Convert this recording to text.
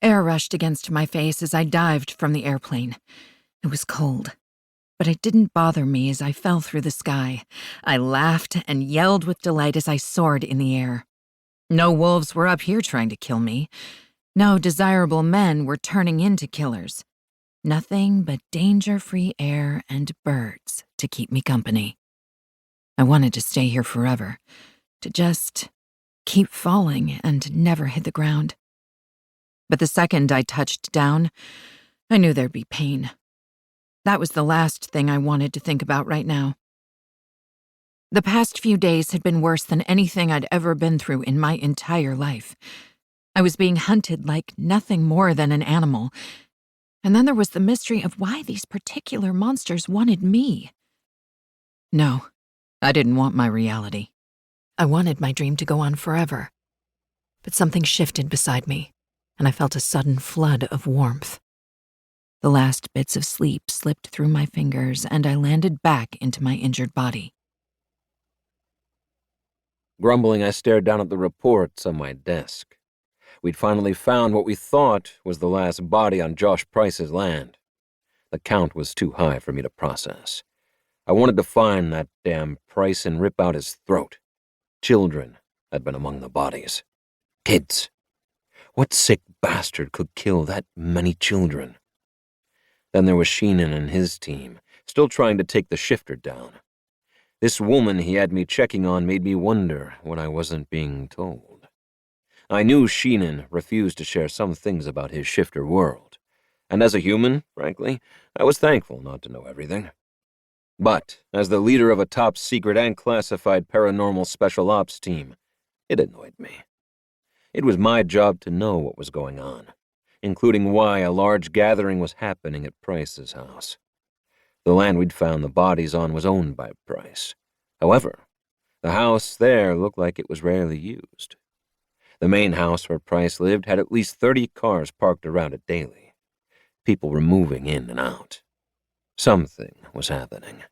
Air rushed against my face as I dived from the airplane. It was cold, but it didn't bother me as I fell through the sky. I laughed and yelled with delight as I soared in the air. No wolves were up here trying to kill me. No desirable men were turning into killers. Nothing but danger-free air and birds to keep me company. I wanted to stay here forever, to just keep falling and never hit the ground. But the second I touched down, I knew there'd be pain. That was the last thing I wanted to think about right now. The past few days had been worse than anything I'd ever been through in my entire life. I was being hunted like nothing more than an animal. And then there was the mystery of why these particular monsters wanted me. No, I didn't want my reality. I wanted my dream to go on forever. But something shifted beside me, and I felt a sudden flood of warmth. The last bits of sleep slipped through my fingers, and I landed back into my injured body. Grumbling, I stared down at the reports on my desk. We'd finally found what we thought was the last body on Josh Price's land. The count was too high for me to process. I wanted to find that damn Price and rip out his throat. Children had been among the bodies. Kids. What sick bastard could kill that many children? Then there was Sheenan and his team, still trying to take the shifter down. This woman he had me checking on made me wonder what I wasn't being told. I knew Sheenan refused to share some things about his shifter world, and as a human, frankly, I was thankful not to know everything. But as the leader of a top-secret and classified paranormal special ops team, it annoyed me. It was my job to know what was going on, including why a large gathering was happening at Price's house. The land we'd found the bodies on was owned by Price. However, the house there looked like it was rarely used. The main house where Price lived had at least 30 cars parked around it daily. People were moving in and out. Something was happening.